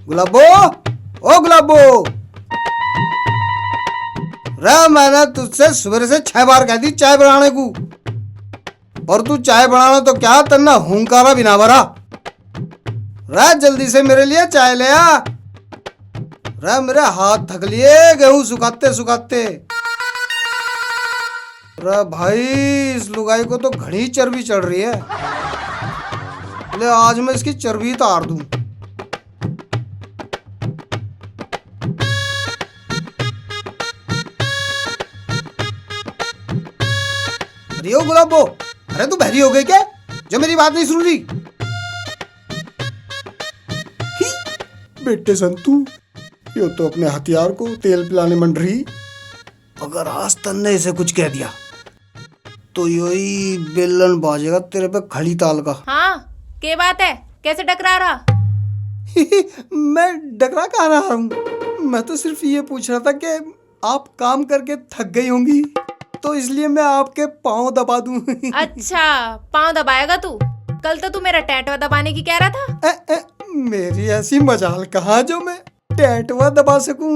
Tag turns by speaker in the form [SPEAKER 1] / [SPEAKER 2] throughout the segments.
[SPEAKER 1] गुलाबो, ओ गुलाबो, रे मैंने तुझसे सवेरे से 6 बार कह दी चाय बनाने को, और तू चाय बनाना तो क्या तन्ना हुंकारा बिना भरा। रे जल्दी से मेरे लिए चाय ले आ। रे मेरे हाथ थक लिए गेहूं सुखाते सुखाते। रे भाई इस लुगाई को तो घनी चर्बी चढ़ रही है। ले आज मैं इसकी चर्बी उतार दूं। अरे ओ गुलाबो, अरे तू बहरी हो गई क्या जो मेरी बात नहीं सुन रही? बेटे संतू, यो तो अपने हथियार को तेल पिलाने मंड रही। अगर आज तन ने इसे कुछ कह दिया तो यो ही बेलन बाजेगा तेरे पे खड़ी ताल का।
[SPEAKER 2] हाँ, क्या बात है? कैसे टकरा रहा?
[SPEAKER 1] मैं डकरा कहाँ रहा हूँ? मैं तो सिर्फ ये पूछ रहा था कि आप काम करके थक गई होंगी तो इसलिए मैं आपके पाँव दबा दूं।
[SPEAKER 2] अच्छा, पाँव दबाएगा तू? कल तो तू मेरा टैटवा दबाने की कह रहा था।
[SPEAKER 1] मेरी ऐसी मजाल कहाँ जो मैं टैटवा दबा सकूं।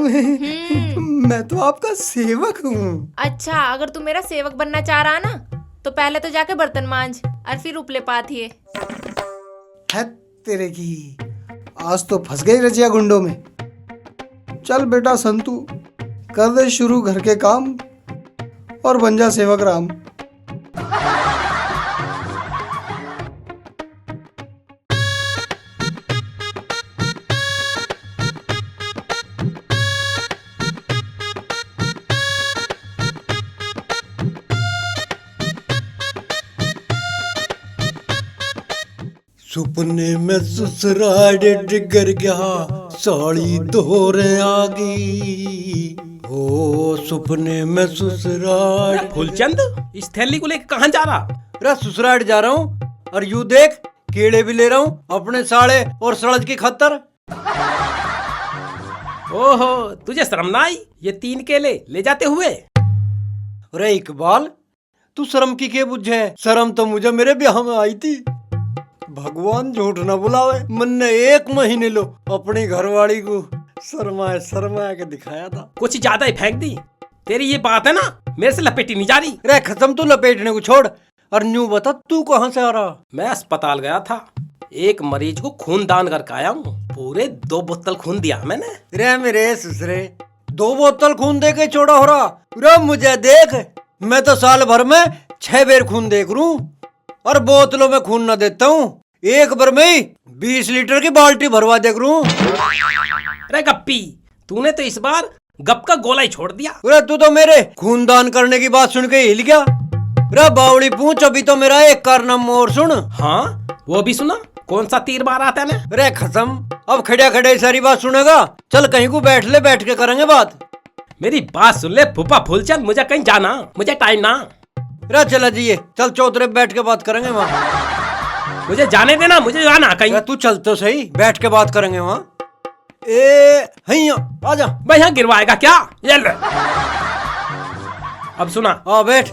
[SPEAKER 1] मैं तो आपका सेवक हूँ।
[SPEAKER 2] अच्छा, अगर तू मेरा सेवक बनना चाह रहा ना तो पहले तो जाके बर्तन मांज और फिर उपले पाथिए।
[SPEAKER 1] है तेरे की, आज तो फंस गई रजिया गुंडों में। चल बेटा संतू, कर दे शुरू घर के काम और बन जा सेवक राम।
[SPEAKER 3] सुपने में ससुराल डिगर गया, साड़ी दोहरे आ गई। ओ सुपने में ससुराल।
[SPEAKER 4] फूलचंद, इस थैली को लेकर कहाँ जा रहा?
[SPEAKER 3] अरे ससुराल जा रहा हूँ, और यू देख केले भी ले रहा हूँ अपने साले और सड़ज की खतर।
[SPEAKER 4] ओहो, तुझे शर्म ना आई ये 3 केले ले जाते हुए?
[SPEAKER 3] अरे इकबाल, तू शर्म की क्या बुझे? शर्म तो मुझे मेरे ब्याह में आई थी। भगवान झूठ न बुलावे, मन ने 1 महीने लो अपनी घरवाली को शर्माए शर्माए के दिखाया था।
[SPEAKER 4] कुछ ज्यादा ही फेंक दी। तेरी ये बात है ना, मेरे से लपेटी नहीं जा रही।
[SPEAKER 3] रे खत्म तू लपेटने को छोड़, और न्यू बता तू कहाँ से आ रहा?
[SPEAKER 4] मैं अस्पताल गया था, एक मरीज को खून दान करके आया हूँ। पूरे 2 बोतल खून दिया मैंने।
[SPEAKER 3] रे मेरे ससुरे, 2 बोतल खून दे के चौड़ा हो रहा? रे मुझे देख, मैं तो साल भर में 6 बार खून दे करूं, और बोतलों में खून न देता हूँ। एक बार में 20 लीटर की बाल्टी भरवा दे करूं।
[SPEAKER 4] अरे गप्पी, तूने तो इस बार गप का गोला ही छोड़ दिया।
[SPEAKER 3] अरे तू तो मेरे खूनदान करने की बात सुन के हिल गया। अरे बावड़ी पूछ, अभी तो मेरा एक कारनामा और सुन।
[SPEAKER 4] हाँ, वो भी सुना? कौन सा तीर मारा था ने?
[SPEAKER 3] अरे खत्म, अब खड़े खड़े सारी बात सुनेगा? चल कहीं को बैठ ले, बैठ के करेंगे बात।
[SPEAKER 4] मेरी बात सुन ले फूफा फूलचंद, मुझे कहीं जाना, मुझे टाइम ना।
[SPEAKER 3] अरे चला जाइए, चल चौतरे बैठ के बात करेंगे वहाँ।
[SPEAKER 4] मुझे जाने देना, मुझे जाना कहीं।
[SPEAKER 3] तू चल तो सही, बैठ के बात करेंगे वहाँ। ए हैया, आजा।
[SPEAKER 4] भाई यहाँ गिरवाएगा क्या? ये ले। अब सुना।
[SPEAKER 3] हाँ बैठ।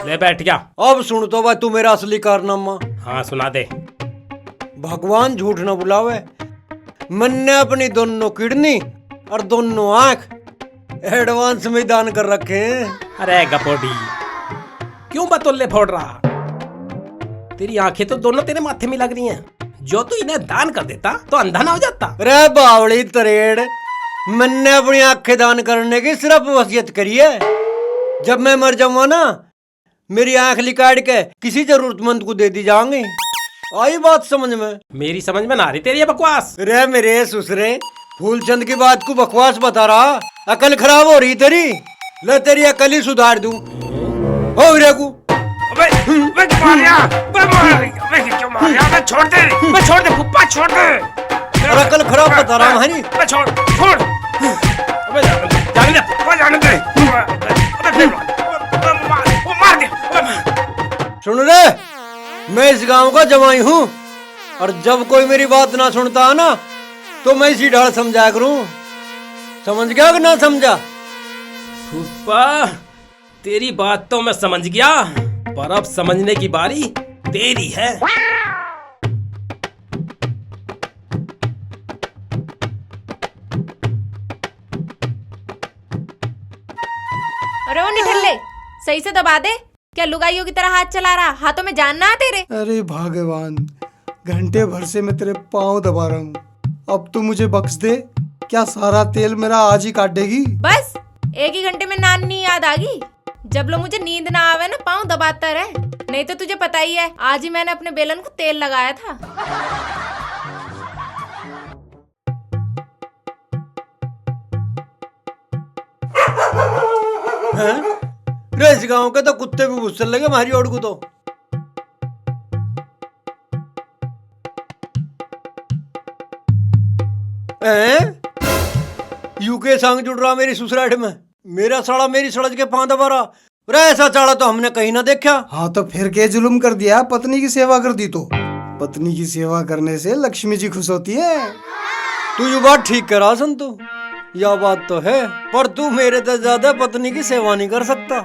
[SPEAKER 4] ले बैठ गया।
[SPEAKER 3] अब सुन तो भाई तू मेरा असली कारनामा।
[SPEAKER 4] हाँ सुना दे।
[SPEAKER 3] भगवान झूठ न बुलावे, मैंने अपनी दोनों किडनी और दोनों आंख एडवांस में दान कर रखे हैं।
[SPEAKER 4] अरे गपोडी, क्यों बतौले फोड़ रहा? तेरी आंखें तो दोनों तेरे माथे में लग रही हैं। जो तू इन्हें दान कर देता तो अंधा ना हो जाता।
[SPEAKER 3] अरे बावड़ी तरेड़, मैंने अपनी आंखें दान करने की सिर्फ वसीयत करी है। जब मैं मर जाऊंगा ना, मेरी आंख निकाल के किसी जरूरतमंद को दे दी जाऊंगी। आई बात समझ में?
[SPEAKER 4] मेरी समझ में ना आ रही तेरी ये बकवास।
[SPEAKER 3] रे मेरे ससुरे, फूलचंद की बात को बकवास बता रहा? अकल खराब हो रही तेरी। ले तेरी अकल ही सुधार दूं। हो रे को
[SPEAKER 4] छोड़ दे फुप्पा, छोड़ दे।
[SPEAKER 3] और अकल खराब बता रहा हमारी।
[SPEAKER 4] छोड़ छोड़, अबे जाने दे फुप्पा, जाने दे। अबे मार दे।
[SPEAKER 3] सुन रे, मैं इस गांव का जवाई हूँ, और जब कोई मेरी बात ना सुनता है ना तो मैं इसी ढाल समझाया करूं। समझ गया कि ना समझा?
[SPEAKER 4] फुप्पा, तेरी बात तो मैं समझ गया, पर अब समझने की बारी तेरी है।
[SPEAKER 2] सही से दबा दे। क्या लुगाइयों की तरह हाथ चला रहा? हाथों में जान ना है तेरे?
[SPEAKER 1] अरे भगवान, घंटे भर से मैं तेरे पाँव दबा रहा हूँ, अब तू मुझे बख्श दे। क्या सारा तेल मेरा आज ही काट देगी?
[SPEAKER 2] बस एक ही घंटे में नानी याद आ गई। जब लो मुझे नींद ना आवे ना, पाँव दबाता रहे। नहीं तो तुझे पता ही है, आज ही मैंने अपने बेलन को तेल लगाया था।
[SPEAKER 3] हैं? रे इस गांव के तो कुत्ते भी गुस्से लगे हमारी ओर को तो। यूके संग जुड़ रहा मेरी ससुराल में, मेरा साला मेरी सड़क के पांव दबा रहा। रे ऐसा चाड़ा तो हमने कहीं ना देखा।
[SPEAKER 1] हाँ तो फिर के जुल्म कर दिया? पत्नी की सेवा कर दी तो? पत्नी की सेवा करने से लक्ष्मी जी खुश होती है।
[SPEAKER 3] तू ये बात ठीक करा संतु, यह बात तो है, पर तू मेरे से ज्यादा पत्नी की सेवा नहीं कर सकता।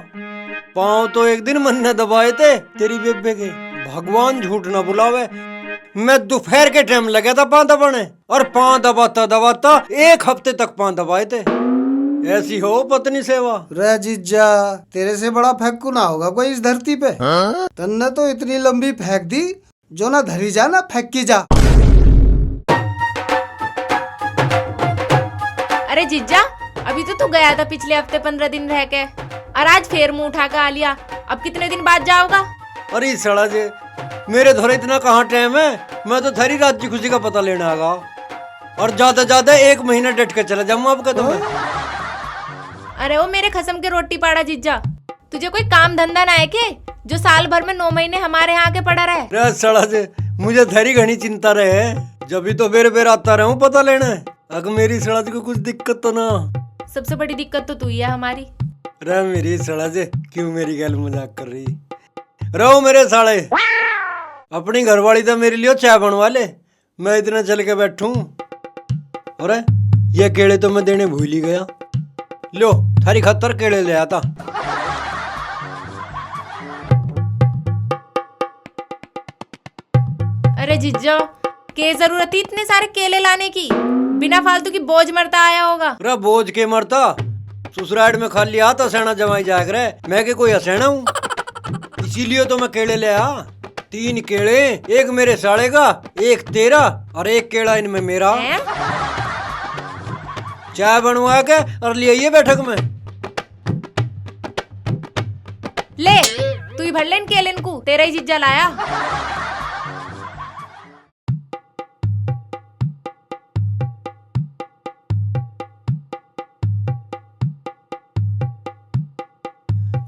[SPEAKER 3] पाँव तो एक दिन मन ने दबाए थे तेरी बेबे के, भगवान झूठ ना बुलावे। मैं दोपहर के टाइम लगा था पाँव दबाने, और पाँव दबाता दबाता एक हफ्ते तक पाँव दबाए थे। ऐसी हो पत्नी सेवा।
[SPEAKER 1] रे जीजा, तेरे से बड़ा फेंकू ना होगा कोई इस धरती पे। तन्ने तो इतनी लंबी फेंक दी जो ना धरी जा ना फेंकी जा।
[SPEAKER 2] अरे जीजा, अभी तो तू गया था पिछले हफ्ते 15 दिन रह के, और आज फिर मुंह उठा कर आ लिया। अब कितने दिन बाद जाओगा?
[SPEAKER 3] अरे सड़ा जे, मेरे धोरे इतना कहाँ टाइम है, मैं तो थारी राज्य खुशी का पता लेने आगा, और ज्यादा 1 महीना डट के चला जाऊंगा आपका तो मैं।
[SPEAKER 2] अरे वो मेरे खसम के रोटी पाड़ा जीजा, तुझे कोई काम धंधा ना है के जो साल भर में 9 महीने हमारे यहाँ के पड़ा रहे?
[SPEAKER 3] रे सड़ा जे, मुझे थारी घनी चिंता रहे, जब भी तो बेर आता रहूं पता लेने। अगर मेरी सड़ा जी को कुछ दिक्कत तो ना?
[SPEAKER 2] सबसे बड़ी दिक्कत तो तू ही है हमारी।
[SPEAKER 3] रे मेरी सड़ा जे, क्यों मेरी गैल मजाक कर रही? रहो मेरे साले, अपनी घरवाली तो मेरे लिए चाय बनवा ले, मैं इतना चल के बैठूं। अरे ये केले तो मैं देने भूल ही गया। लो थारी खातर केले ले आता।
[SPEAKER 2] अरे जीजा, के जरूरत थी इतने सारे केले लाने की? बिना फालतू की बोझ मरता आया होगा।
[SPEAKER 3] अरे बोझ के मरता, ससुराल में खाली आता सेना जमाई जाग रहे, मैं के कोई हसेना हूँ? इसीलिए तो मैं केले ले आ। 3 केले, एक मेरे साले का, एक तेरा, और एक केला इनमें मेरा।
[SPEAKER 2] हैं?
[SPEAKER 3] चाय बनवा के और ले आइए बैठक में।
[SPEAKER 2] ले तू ही भर ले इन केले को, तेरा ही जीजा लाया।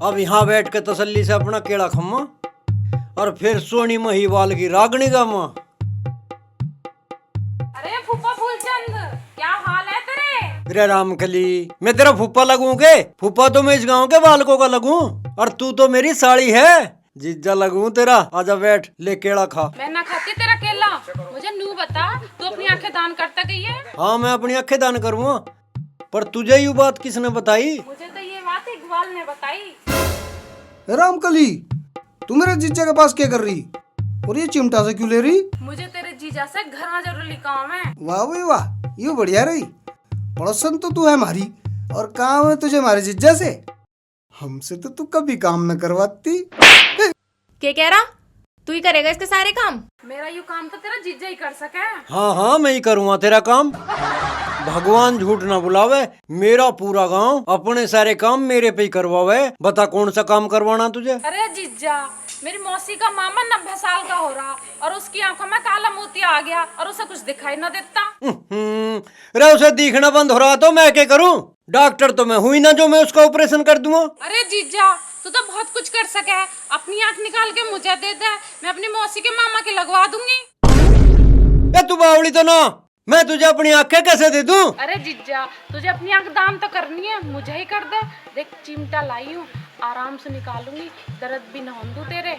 [SPEAKER 3] अब यहाँ बैठ के तसल्ली से अपना केला खम्मा, और फिर सोनी महिवाल की रागनी गामा।
[SPEAKER 5] अरे फूफा फूलचंद, क्या हाल है तेरे?
[SPEAKER 3] रे रामकली, मैं तेरा फूफा लगूं के? फूफा तो मैं इस गांव के बालकों का लगूं, और तू तो मेरी साड़ी है। जीजा लगूं तेरा, आजा बैठ, ले केला खा।
[SPEAKER 5] मैं ना खाती तेरा केला। मुझे नू बता, तू अपनी आंखें दान करता गई है?
[SPEAKER 3] हाँ मैं अपनी आंखें दान करूँगा, पर तुझे ये बात किसने बताई?
[SPEAKER 5] मुझे तो ये बात इकबाल ने बताई।
[SPEAKER 1] रामकली, तू मेरे जीजा के पास क्या कर रही, और ये चिमटा से क्यों ले रही?
[SPEAKER 5] मुझे तेरे जीजा से घर में जरूरी काम है।
[SPEAKER 1] वाह भाई वाह, ये बढ़िया रही। पड़ोसन तो तू है हमारी, और काम है तुझे हमारे जीजा से। हमसे तो तू कभी काम न करवाती।
[SPEAKER 2] क्या कह रहा? तू ही करेगा इसके सारे काम?
[SPEAKER 5] मेरा यू काम तो तेरा जीजा ही कर सके।
[SPEAKER 3] हाँ मैं ही करूँगा तेरा काम, भगवान झूठ ना बुलावे। मेरा पूरा गांव अपने सारे काम मेरे पे ही करवावे। बता कौन सा काम करवाना तुझे?
[SPEAKER 5] अरे जीजा, मेरी मौसी का मामा 90 साल का हो रहा, और उसकी आंखों में काला मोतिया आ गया, और उसे कुछ दिखाई न देता।
[SPEAKER 3] रे उसे दिखना बंद हो रहा तो मैं क्या करूं? डॉक्टर तो मैं हुई ना जो मैं उसका ऑपरेशन कर दूंगा।
[SPEAKER 5] अरे जीजा, तू तो बहुत कुछ कर सके है। अपनी आंख निकाल के मुझे दे दे, मैं अपनी मौसी के मामा की लगवा दूंगी।
[SPEAKER 3] तू बावड़ी तो ना, मैं तुझे अपनी आंखें कैसे दे दूं?
[SPEAKER 5] अरे जीजा, तुझे अपनी आंख दान तो करनी है, मुझे ही कर दे। देख चिमटा लाई हूँ, आराम से निकालूंगी, दर्द भी न होंदू तेरे।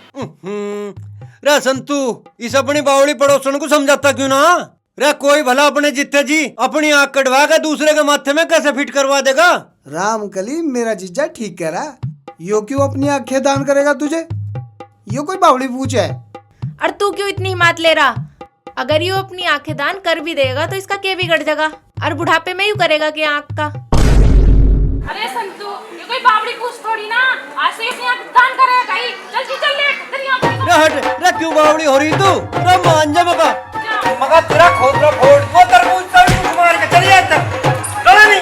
[SPEAKER 3] रे संतू, इस अपनी बावड़ी पड़ोसन को समझाता क्यों ना? रे कोई भला अपने जित्ते जी अपनी आंख कटवा के दूसरे के माथे में कैसे फिट करवा देगा?
[SPEAKER 1] रामकली, मेरा जीजा ठीक कह रहा। यो क्यों अपनी आंखें दान करेगा तुझे? यो कोई बावड़ी पूछ है?
[SPEAKER 2] और तू क्यों इतनी हिम्मत ले रहा? अगर यू अपनी आंखें दान कर भी देगा तो इसका क्या बिगड़ जाएगा? और बुढ़ापे में यू करेगा कि आंख का?
[SPEAKER 5] अरे संतू, ये कोई बावड़ी पूछ थोड़ी ना, आज से अपनी आंख दान करे कहीं। जल्दी चल ले, तेरी आंख
[SPEAKER 3] रे हट रे, क्यों बावड़ी हो रही तू? रे मान जा मगा मगा, तेरा खोपड़ा फोड़ वो तरबूज तरबूज मार के चली जा। चल नहीं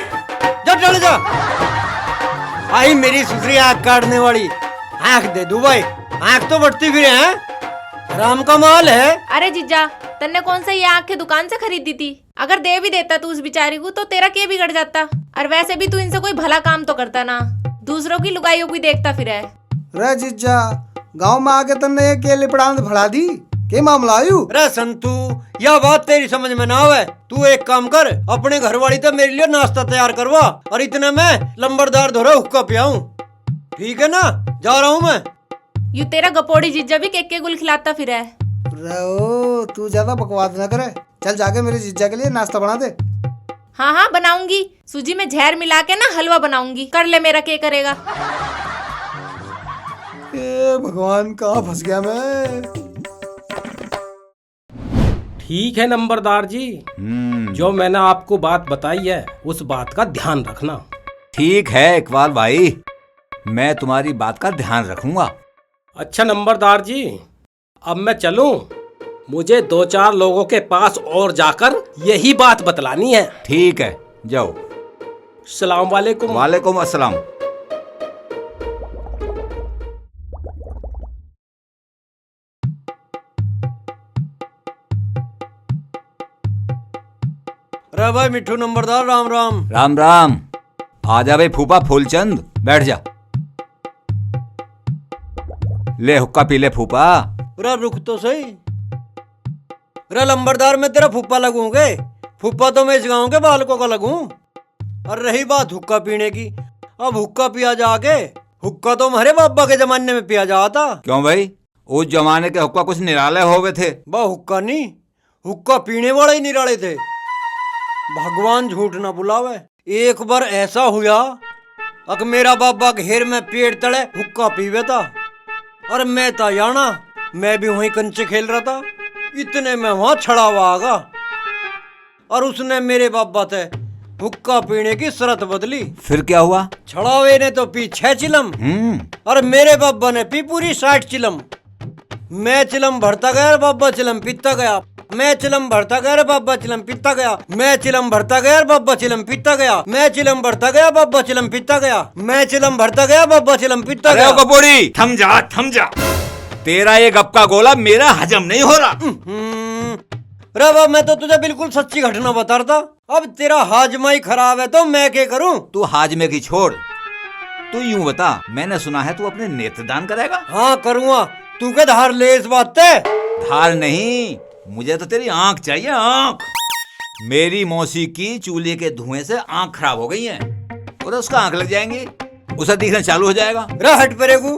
[SPEAKER 3] जा, चल जा। आई मेरी सुसरी आंख काटने वाली, आंख दे दू भाई, आंख तो बढ़ती फिरे हैं, राम का माल है।
[SPEAKER 2] अरे जीजा, तन्ने कौन सा ये आँख की दुकान से खरीदी थी? अगर दे भी देता तू उस बेचारी को तो तेरा क्या बिगड़ जाता? और वैसे भी तू इनसे कोई भला काम तो करता ना, दूसरों की लुगाइयों को देखता फिर है।
[SPEAKER 1] रे जीजा, गांव में आके तन्ने ये के लिपड़ांद भड़ा दी, के मामला आयु?
[SPEAKER 3] रे संतू, यह बात तेरी समझ में ना आवे। तू एक काम कर, अपने घर वाली तो मेरे लिए नाश्ता तैयार करवा, और इतने में लंबरदार धोरा हुक्का पियाऊं, ठीक है ना? जा रहा हूँ मैं।
[SPEAKER 2] यू तेरा गपोड़ी जीजा भी केक के गुल खिलाता फिर है।
[SPEAKER 1] रहो, तू ज्यादा बकवास न करे, चल जाके मेरे जीजा के लिए नाश्ता बना दे।
[SPEAKER 2] हाँ हाँ बनाऊंगी, सूजी में जहर मिला के ना हलवा बनाऊंगी, कर ले मेरा क्या करेगा।
[SPEAKER 1] ए भगवान, कहाँ फंस गया मैं।
[SPEAKER 4] ठीक है नंबरदार जी, जो मैंने आपको बात बताई है उस बात का ध्यान रखना।
[SPEAKER 6] ठीक है इकबाल भाई, मैं तुम्हारी बात का ध्यान रखूंगा।
[SPEAKER 4] अच्छा नंबरदार जी, अब मैं चलूं? मुझे 2-4 लोगों के पास और जाकर यही बात बतलानी है।
[SPEAKER 6] ठीक है, जाओ।
[SPEAKER 4] सलाम वालेकुम।
[SPEAKER 6] वालेकुम अस्सलाम।
[SPEAKER 3] रे भाई मिठू नंबरदार, राम राम।
[SPEAKER 6] राम राम। आ जा भाई फूफा फूलचंद, बैठ जा। ले हुक्का पी ले फूफा।
[SPEAKER 3] रे रुक तो सही। रे लंबरदार, मैं तेरा फूफा लगूंगे? फूफा तो मैं इस गाँव के बालकों का लगूं। और रही बात हुक्का पीने की, अब हुक्का पिया जाके, हुक्का तो हमारे बाबा के जमाने में पिया जाता।
[SPEAKER 6] क्यों भाई, उस जमाने के हुक्का कुछ निराले हो गए थे?
[SPEAKER 3] बा हुक्का नहीं, हुक्का पीने वाले ही निराले थे। भगवान झूठ ना बुलावे, एक बार ऐसा हुआ अक मेरा बाबा घेर में पेड़ तले हुक्का पीवे था, और मैं था जाना, मैं भी वहीं कंचे खेल रहा था, इतने में वहां छड़ावा आगा, और उसने मेरे बाबा से हुक्का पीने की शर्त बदली।
[SPEAKER 6] फिर क्या हुआ?
[SPEAKER 3] छड़ावे ने तो पी 6 चिलम, और मेरे बाबा ने पी पूरी 60 चिलम। मैं चिलम भरता गया, बाबा चिलम पीता गया। मैं चिलम भरता गया, बाबा चिलम पीता गया। मैं चिलम भरता गया, बाबा चिलम पीता गया। मैं चिलम भरता गया, बाबा चिलम पीता गया। मैं चिलम भरता गया, बाबा चिलम पीता गया।
[SPEAKER 6] अरे कपोड़ी, थम जा थम जा, तेरा ये गप का गोला मेरा हजम नहीं हो रहा।
[SPEAKER 3] रे बाबा, मैं तो तुझे बिल्कुल सच्ची घटना बता रहा था। अब तेरा हाजमा ही खराब है तो मैं क्या करूं?
[SPEAKER 6] तू हाजमे की छोड़, तू यूं बता, मैंने सुना है तू अपने नेत्रदान करेगा?
[SPEAKER 3] हाँ करूँगा, तू क्या धार ले इस बात से?
[SPEAKER 6] धार नहीं, मुझे तो तेरी आंख चाहिए, आंख। मेरी मौसी की चूल्हे के धुएं से आंख खराब हो गई है, और उसका आंख लग जाएंगी, उसे दिखना चालू हो जाएगा।
[SPEAKER 3] रे हट परे को,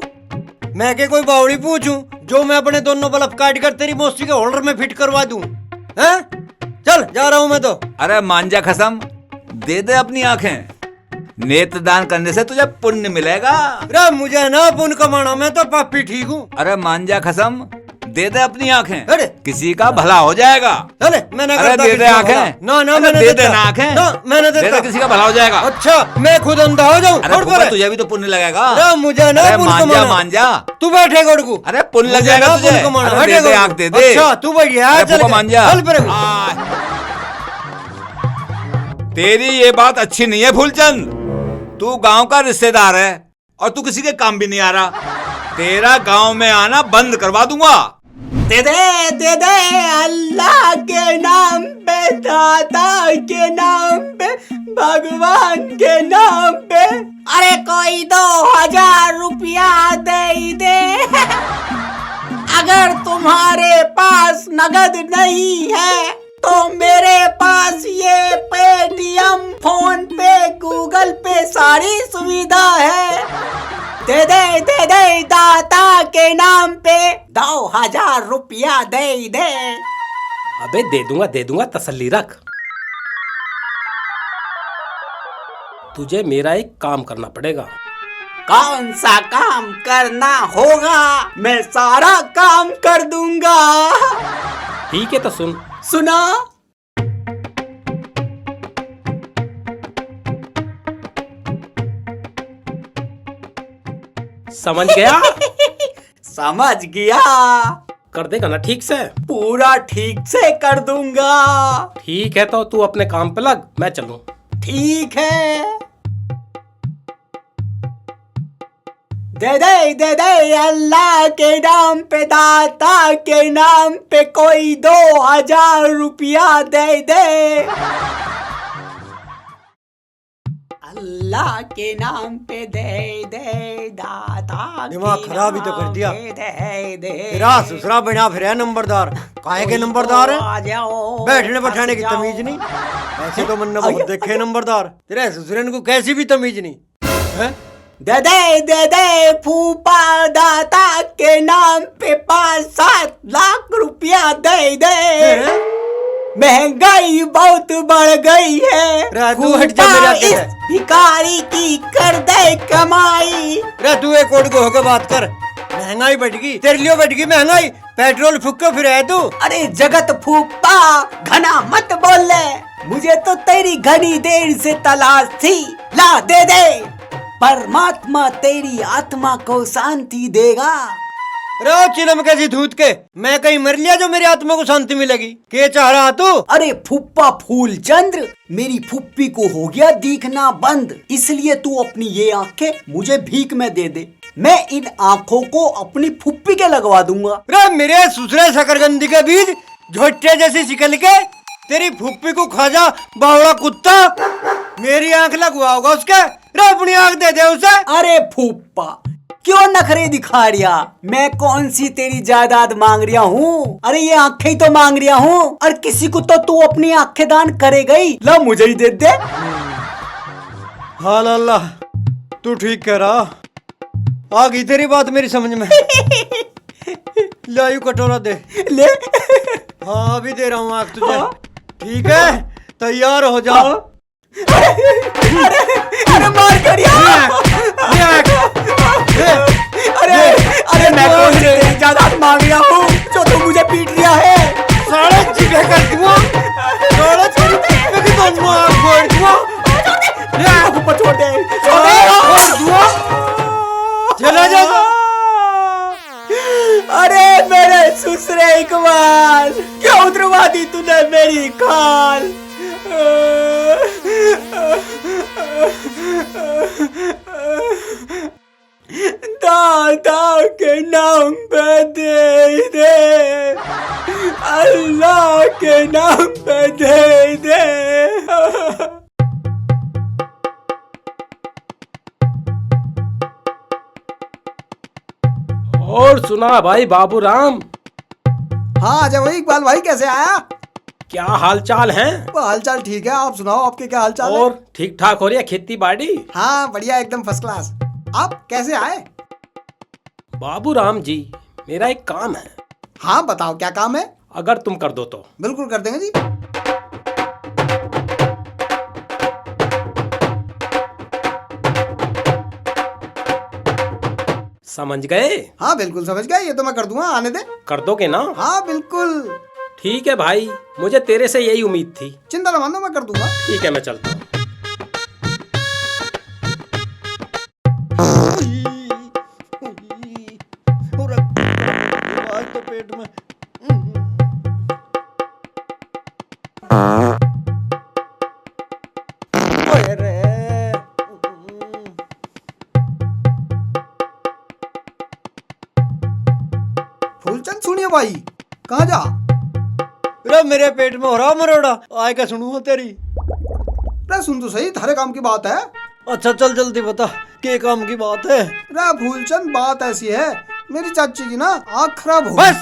[SPEAKER 3] मैं के कोई बावड़ी पूछूं जो मैं अपने दोनों बल्ब काट कर तेरी मौसी के होल्डर में फिट करवा दूं? हैं? चल जा रहा हूं मैं तो।
[SPEAKER 6] अरे मांझा कसम, दे दे अपनी आंखें, नेत्रदान करने से तुझे पुण्य मिलेगा।
[SPEAKER 3] रे मुझे ना पुण्य कमाना, मैं तो पापी ठीक हूँ।
[SPEAKER 6] अरे मांझा कसम, दे दे अपनी आंखें,
[SPEAKER 3] अरे
[SPEAKER 6] किसी का भला हो जाएगा।
[SPEAKER 3] अरे मैंने
[SPEAKER 6] अरे दे दे आंखें।
[SPEAKER 3] ना ना,
[SPEAKER 6] अरे
[SPEAKER 3] मैंने
[SPEAKER 6] दे
[SPEAKER 3] देता।
[SPEAKER 6] दे ना आंखें।
[SPEAKER 3] ना मैंने
[SPEAKER 6] दे
[SPEAKER 3] देता।
[SPEAKER 6] दे, किसी का भला हो जाएगा।
[SPEAKER 3] अच्छा मैं खुद अंधा हो जाऊं?
[SPEAKER 6] अरे
[SPEAKER 3] छोड़
[SPEAKER 6] फूफा,
[SPEAKER 3] परे।
[SPEAKER 6] तुझे भी तो पुण्य लगेगा।
[SPEAKER 3] अरे मुझे ना
[SPEAKER 6] अरे
[SPEAKER 3] पुण्य
[SPEAKER 6] मांझा
[SPEAKER 3] कमाना।
[SPEAKER 6] मांझा,
[SPEAKER 3] तू बैठे गोड़कू।
[SPEAKER 6] अरे पुण्य लग
[SPEAKER 3] मुझे
[SPEAKER 6] जाएगा
[SPEAKER 3] ना
[SPEAKER 6] तुझे।
[SPEAKER 3] पुण्य कमाना।
[SPEAKER 6] अरे
[SPEAKER 3] हटे
[SPEAKER 6] दे दे,
[SPEAKER 3] गोड़कू।
[SPEAKER 6] आंख दे दे।
[SPEAKER 3] अच्छा तू बढ़िया,
[SPEAKER 6] अरे
[SPEAKER 3] चल
[SPEAKER 6] फूफा मांझा।
[SPEAKER 3] चल परे।
[SPEAKER 6] तेरी ये बात अच्छी नहीं है फूलचंद, तू गांव का रिश्तेदार है और तू किसी के काम भी नहीं आ रहा। तेरा गांव में आना बंद करवा दूंगा।
[SPEAKER 7] दे दे अल्लाह के नाम पे, दादा के नाम पे, भगवान के नाम पे, अरे कोई 2000 रुपया दे दे। अगर तुम्हारे पास नगद नहीं है तो मेरे पास ये पेटीएम, फोन पे, गूगल पे सारी सुविधा है। दे दे दाता के नाम पे 2000 रुपया दे दे।
[SPEAKER 4] अबे दे दूंगा, तसल्ली रख। तुझे मेरा एक काम करना पड़ेगा।
[SPEAKER 7] कौन सा काम करना होगा? मैं सारा काम कर दूंगा।
[SPEAKER 4] ठीक है तो सुन।
[SPEAKER 7] सुना?
[SPEAKER 4] समझ गया?
[SPEAKER 7] समझ गया।
[SPEAKER 4] कर देगा ना ठीक से?
[SPEAKER 7] पूरा ठीक से कर दूंगा।
[SPEAKER 4] ठीक है तो तू अपने काम पे लग, मैं चलूं।
[SPEAKER 7] ठीक है। दे दे अल्लाह के नाम पे, दाता के नाम पे कोई 2000 रुपया दे दे। अल्लाह के नाम पे दे दे, दाता
[SPEAKER 3] दिमाग
[SPEAKER 7] के
[SPEAKER 3] खराब ही तो कर
[SPEAKER 7] नाम
[SPEAKER 3] दिया।
[SPEAKER 7] पे दे दे।
[SPEAKER 3] तेरा ससुरा बना फिर है नंबरदार। काहे के नंबरदार है?
[SPEAKER 7] आ जाओ,
[SPEAKER 3] बैठने बैठाने की
[SPEAKER 7] फंस जाओ।
[SPEAKER 3] तमीज नहीं। ऐसे तो मन बहुत देखे नंबरदार। तेरे ससुरन को कैसी भी तमीज नहीं है?
[SPEAKER 7] दे दे फूफा, दाता के नाम पे 5-7 लाख रुपया दे दे। महंगाई बहुत बढ़ गई है।
[SPEAKER 3] रे तू हट जा
[SPEAKER 7] फूफा,
[SPEAKER 3] मेरे आगे
[SPEAKER 7] इस
[SPEAKER 3] से।
[SPEAKER 7] भिखारी की कर दे कमाई।
[SPEAKER 3] रे तू एक कोड को होकर बात कर। महंगाई बढ़ गई, तेरे लिए बढ़ गई महंगाई। पेट्रोल फूक के फिर है तू।
[SPEAKER 7] अरे जगत फूफा, घना मत बोले। मुझे तो तेरी घनी देर से तलाश थी। ला दे दे। परमात्मा तेरी आत्मा को शांति देगा।
[SPEAKER 3] रे चिलम कैसी धूत के, मैं कहीं मर लिया जो मेरी आत्मा को शांति मिलेगी? के चाह रहा तू?
[SPEAKER 7] अरे फुप्पा फूलचंद्र, मेरी फुप्पी को हो गया दिखना बंद, इसलिए तू अपनी ये आंखें मुझे भीख में दे दे। मैं इन आंखों को अपनी फुप्पी के लगवा दूंगा।
[SPEAKER 3] रे मेरे ससुरे शकरगंदी के बीज, झोटे जैसी शिकल के, तेरी फुप्पी को खा जा बावड़ा कुत्ता। मेरी आंख लगवा होगा उसके। रे अपनी आंख दे दे उसे।
[SPEAKER 7] अरे फुप्पा, क्यों नखरे दिखा रिया? मैं कौन सी तेरी जायदाद मांग रिया हूँ? अरे ये आंखें ही तो मांग रिया हूँ। और किसी को तो तू अपनी आंखें दान करेगा ही। ला मुझे ही दे दे।
[SPEAKER 3] हाँ अल्लाह, तू ठीक कह रहा। आ गई तेरी बात मेरी समझ में। लायू कटोरा दे।
[SPEAKER 7] ले।
[SPEAKER 3] हाँ अभी दे रहा हूँ आंख तुझे। ठीक है, तैयार हो जा।
[SPEAKER 7] अरे मार कर यार। अरे मैं कौन सी तेरी जायदाद मांग रहा हूँ जो तू मुझे पीट रिया है?
[SPEAKER 3] साढ़े जिगर कर दूंगा। साढ़े तेरी फुप्पी की दोनों आंख फोड़ दूंगा।
[SPEAKER 7] ऊपर छोड़ दे।
[SPEAKER 3] फोड़ दूंगा। चला जा।
[SPEAKER 7] अरे मेरे ससुरे इकबाल, क्यों उतरवा दी तूने मेरी खाल? दादा के नाम पे दे दे, अल्लाह के नाम पे दे दे।
[SPEAKER 4] और सुना भाई बाबूराम,
[SPEAKER 1] हाँ अजय भाई, इकबाल भाई कैसे आया?
[SPEAKER 4] क्या हाल चाल है?
[SPEAKER 1] वो हाल चाल ठीक है, आप सुनाओ, आपके क्या हाल चाल है?
[SPEAKER 4] और ठीक ठाक हो रही है खेती बाड़ी?
[SPEAKER 1] हाँ बढ़िया, एकदम फर्स्ट क्लास। आप कैसे आए?
[SPEAKER 4] बाबूराम जी, मेरा एक काम है।
[SPEAKER 1] हाँ बताओ क्या काम है?
[SPEAKER 4] अगर तुम कर दो तो।
[SPEAKER 1] बिल्कुल कर देंगे जी।
[SPEAKER 4] समझ गए?
[SPEAKER 1] हाँ बिल्कुल समझ गया, ये तो मैं कर दूंगा, आने दे।
[SPEAKER 4] कर दोगे ना?
[SPEAKER 1] हाँ बिल्कुल।
[SPEAKER 4] ठीक है भाई, मुझे तेरे से यही उम्मीद थी।
[SPEAKER 1] चिंता न मानो, मैं कर दूंगा।
[SPEAKER 4] ठीक है, मैं चलता हूँ।
[SPEAKER 3] आज तो पेट में। ओए रे।
[SPEAKER 1] फूलचंद सुनिए भाई, कहाँ जा?
[SPEAKER 3] रे मेरे पेट में हो रहा मरोड़ा, आए क्या सुनूं तेरी?
[SPEAKER 1] रे सुन तो सही, थारे काम की बात है।
[SPEAKER 3] अच्छा चल जल्दी बता, के काम की बात है?
[SPEAKER 1] रे फूलचंद, बात ऐसी है, मेरी चाची की ना आँख खराब हो
[SPEAKER 3] बस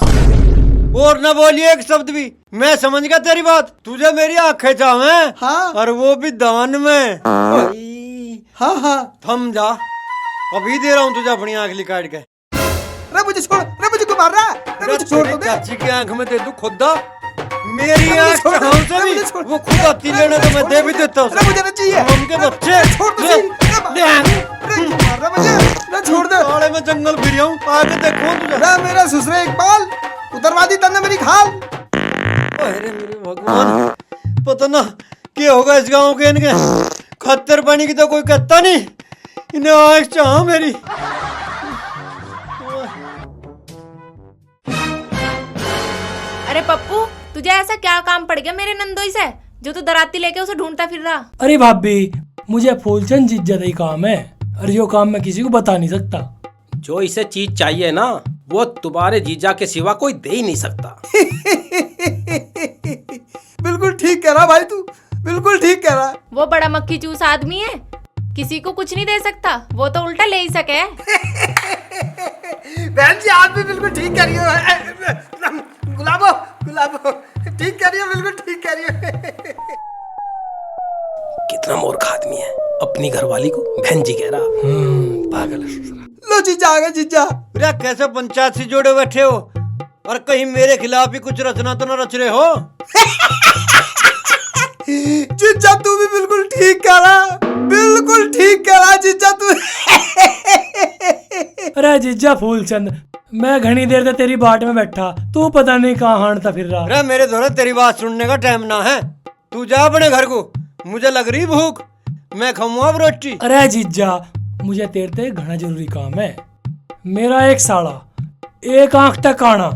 [SPEAKER 3] और न बोलिए एक शब्द भी। मैं समझ गया तेरी बात। तुझे मेरी आंखें चाहे?
[SPEAKER 1] हाँ।
[SPEAKER 3] और वो भी दान में।
[SPEAKER 1] हाँ हाँ।
[SPEAKER 3] थम जा, अभी दे रहा हूँ तुझे अपनी आंख निकाल के।
[SPEAKER 1] रे मुझे छोड़, रे मुझे क्यों मार रहा है? रे मुझे छोड़ तो दे।
[SPEAKER 3] चाची की आंख में दे दूं खुदा? मेरी
[SPEAKER 1] मुझे
[SPEAKER 3] आंख
[SPEAKER 1] छोड़,
[SPEAKER 3] चाहूं से
[SPEAKER 1] रे
[SPEAKER 3] भी
[SPEAKER 1] मुझे छोड़।
[SPEAKER 3] वो खुद आती लेने तो मैं दे भी देता हूँ।
[SPEAKER 1] रे मुझे ना चाहिए।
[SPEAKER 3] उनके बच्चे
[SPEAKER 1] छोड़ तो सही। रे क्यों मार रहा है मुझे? रे छोड़ दे।
[SPEAKER 3] साले में जंगल फिर हूँ, आगे देखो तुझे।
[SPEAKER 1] रे मेरा ससुरे इकबाल, उतरवा दी तन्ने मेरी खाल।
[SPEAKER 3] अरे मेरे भगवान, पता ना क्या होगा इस गांव के इनके। खत्तर पानी की तो कोई कहता नहीं, इन्हें आंख चाह मेरी।
[SPEAKER 2] अरे पप्पू, तुझे ऐसा क्या काम पड़ गया मेरे नंदोई से जो तू दराती लेके उसे ढूंढता फिर रहा?
[SPEAKER 8] अरे भाभी, मुझे फूलचंद जिज्जत ही काम है और जो काम मैं किसी को बता नहीं सकता।
[SPEAKER 4] जो इसे चीज चाहिए ना, वो तुम्हारे जीजा के सिवा कोई दे ही नहीं सकता।
[SPEAKER 1] बिल्कुल ठीक कह रहा भाई तू, बिल्कुल ठीक कह रहा।
[SPEAKER 2] वो बड़ा मक्खी चूस आदमी है, किसी को कुछ नहीं दे सकता, वो तो उल्टा ले ही सके।
[SPEAKER 1] बहन जी आप भी बिल्कुल ठीक कह रही हो। गुलाबो गुलाबो ठीक कह रही हो, बिल्कुल ठीक कह रही हो।
[SPEAKER 4] कितना मूर्ख आदमी है, अपनी घरवाली को बहन जी कह रहा। पागल है।
[SPEAKER 1] लो जीजा आ गए जीजा।
[SPEAKER 3] अरे कैसे पंचायत से जोड़े बैठे हो, और कहीं मेरे खिलाफ ही कुछ रचना तो न रच रहे हो?
[SPEAKER 1] जीजा तू भी बिल्कुल ठीक कह रहा, बिल्कुल ठीक कह रहा जीजा तू।
[SPEAKER 8] अरे जीजा फूलचंद, मैं घनी देर से तेरी बाट में बैठा, तू पता नहीं कहाँ हांडता फिर रहा।
[SPEAKER 3] अरे मेरे दोस्त तेरी बात सुनने का टाइम ना है, तू जा अपने घर को, मुझे लग रही भूख, मैं खाऊंगा अब रोटी।
[SPEAKER 8] अरे जीजा, मुझे तेरे से घना जरूरी काम है। मेरा एक साला, एक आंख तक काना,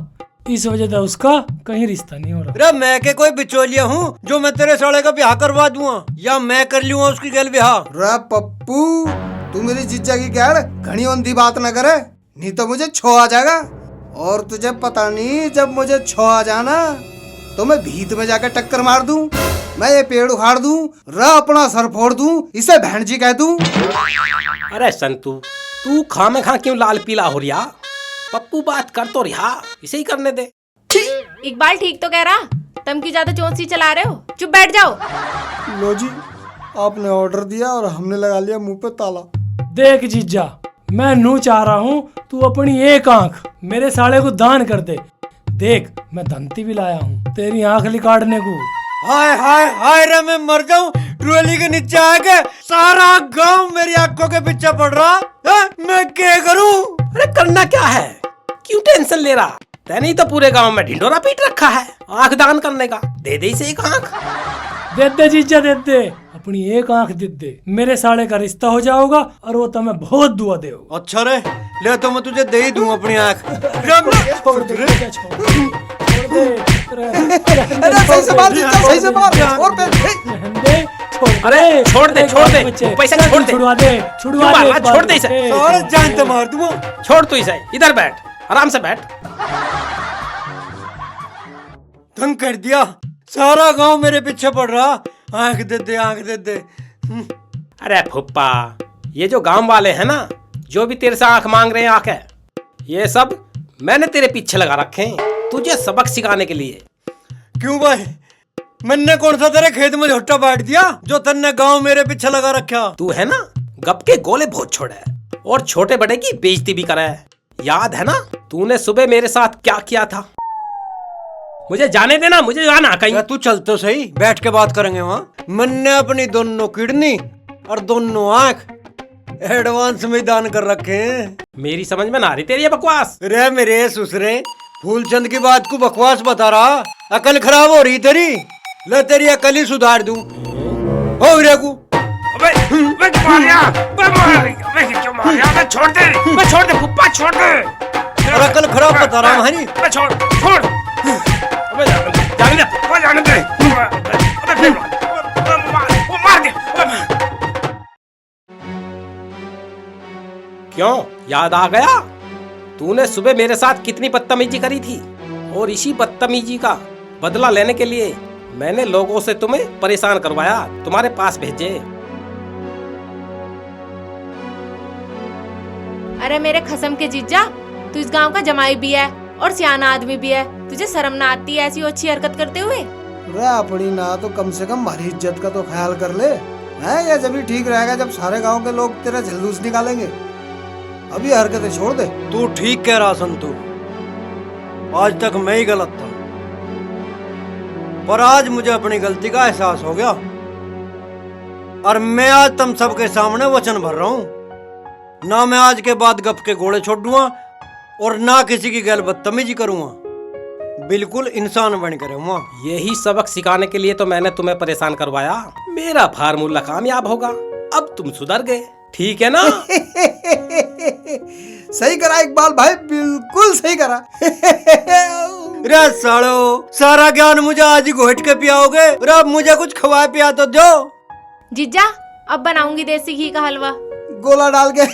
[SPEAKER 8] इस वजह से उसका कहीं रिश्ता नहीं हो रहा।
[SPEAKER 3] अरे मैं के कोई बिचौलिया हूँ जो मैं तेरे साले का ब्याह करवा दूंगा, या मैं कर लूंगा उसकी गैल ब्याह?
[SPEAKER 1] रे पप्पू, तू मेरी जीजा की गैर घनी औंधी बात न करे, नहीं तो मुझे छो आ जाएगा। और तुझे पता नहीं, जब मुझे छो आ जाना तो मैं भीत में जाकर टक्कर मार दूं, मैं ये पेड़ उखाड़ दूं, अपना सर फोड़ दूं, इसे बहन जी कह दूं।
[SPEAKER 4] अरे संतू, तू खामे खा क्यों लाल पीला हो रिया? पप्पू बात कर तो रिहा, इसे ही करने दे।
[SPEAKER 2] इकबाल ठीक तो कह रहा, तमकी ज्यादा चौंसी चला रहे हो, चुप बैठ जाओ।
[SPEAKER 1] लो जी, आपने ऑर्डर दिया और हमने लगा लिया मुंह पे ताला।
[SPEAKER 8] देख जीजा, मैं नू चाह रहा हूँ तू अपनी एक आंख मेरे साले को दान कर दे। देख, मैं धमती भी लाया हूँ तेरी आंख निकालने को।
[SPEAKER 3] हाय हाय हाय रे, मैं मर जाऊं, ट्रॉली के नीचे आके सारा गांव मेरी आंखों के पीछे पड़ रहा है, मैं क्या करूं?
[SPEAKER 4] अरे करना क्या है, क्यों टेंशन ले रहा? तैने तो पूरे गांव में ढिंडोरा पीट रखा है आंख दान करने का, दे दे इसे एक आंख।
[SPEAKER 8] दे दे जीजा, दे दे, अपनी एक आंख दे दे, मेरे साले का रिश्ता हो जाओगा और वो तुम्हें बहुत दुआ देगा।
[SPEAKER 3] अच्छा रे, ले तो मैं तुझे दे ही दूं अपनी आंख।
[SPEAKER 8] छोड़ दे, छोड़ दे,
[SPEAKER 1] अरे सही से मार जीजा, सही से मार। और
[SPEAKER 4] अरे छोड़ दे, छोड़ दे, पैसा छोड़ दे,
[SPEAKER 8] छुड़वा दे, छुड़वा दे,
[SPEAKER 4] छोड़ दे इसे,
[SPEAKER 3] सारे जान तो मार दूंगा।
[SPEAKER 4] छोड़ तू इसे, इधर बैठ, आराम से बैठ।
[SPEAKER 3] तंग कर दिया, सारा गांव मेरे पीछे पड़ रहा, आंख दे दे, आंख दे दे।
[SPEAKER 4] अरे फुप्पा, ये जो गांव वाले हैं ना, जो भी तेरे से आंख मांग रहे हैं आंख है, ये सब मैंने तेरे पीछे लगा रखे हैं तुझे सबक सिखाने के लिए।
[SPEAKER 3] क्यों भाई, मैंने कौन सा तेरे खेत में झोटा बैठ दिया जो तन्ने गांव मेरे पीछे लगा रखा?
[SPEAKER 4] तू है ना, गप के गोले बहुत छोड़ा है और छोटे बड़े की बेइज्जती भी करा है। याद है ना तूने सुबह मेरे साथ क्या किया था? मुझे जाने देना, मुझे जाना कहीं।
[SPEAKER 3] तू चल तो सही, बैठ के बात करेंगे वहाँ। मैंने अपनी दोनों किडनी और दोनों आंख एडवांस में दान कर रखे हैं।
[SPEAKER 4] मेरी समझ में ना आ रही तेरी ये बकवास।
[SPEAKER 3] रे मेरे ससुरे, फूलचंद की बात को बकवास बता रहा, अकल खराब हो रही तेरी। ले तेरी अकल ही सुधार दूं। हो रे को
[SPEAKER 4] छोड़ दे फुप्पा, छोड़ दे।
[SPEAKER 3] और अकल खराब बता रहा हमारी।
[SPEAKER 4] छोड़ छोड़, अबे जाने दे, वो जाने दे, अबे फिर वो मार दे। क्यों, याद आ गया? तूने सुबह मेरे साथ कितनी बदतमीजी करी थी, और इसी बदतमीजी का बदला लेने के लिए मैंने लोगों से तुम्हें परेशान करवाया, तुम्हारे पास भेजे।
[SPEAKER 2] अरे मेरे खसम के जीजा, तू इस गांव का जमाई भी है और सियाना आदमी भी है, तुझे शर्म ना आती है ऐसी अच्छी हरकत करते हुए?
[SPEAKER 1] रे अपनी ना तो कम से कम हमारी इज्जत का तो ख्याल कर ले। है या जब भी ठीक रहेगा जब सारे गांव के लोग तेरा जलूस निकालेंगे। अभी हरकतें छोड़ दे।
[SPEAKER 3] तू ठीक कह रहा संतू, आज तक मैं ही गलत था, पर आज मुझे अपनी गलती का एहसास हो गया और मैं आज तुम सबके सामने वचन भर रहा हूँ, ना मैं आज के बाद गप के घोड़े छोड़ दूंगा और ना किसी की गैल बदतमीजी करूंगा, बिल्कुल इंसान बन कर रहूंगा।
[SPEAKER 4] यही सबक सिखाने के लिए तो मैंने तुम्हें परेशान करवाया। मेरा फार्मूला कामयाब होगा, अब तुम सुधर गए, ठीक है ना?
[SPEAKER 1] सही करा इकबाल भाई, बिल्कुल सही करा।
[SPEAKER 3] रे सालो, सारा ज्ञान मुझे आज ही घोट के पियाओगे? रे अब मुझे कुछ खवा पिया तो दो।
[SPEAKER 2] जीजा अब बनाऊंगी देसी घी का हलवा।
[SPEAKER 1] गोला डाल के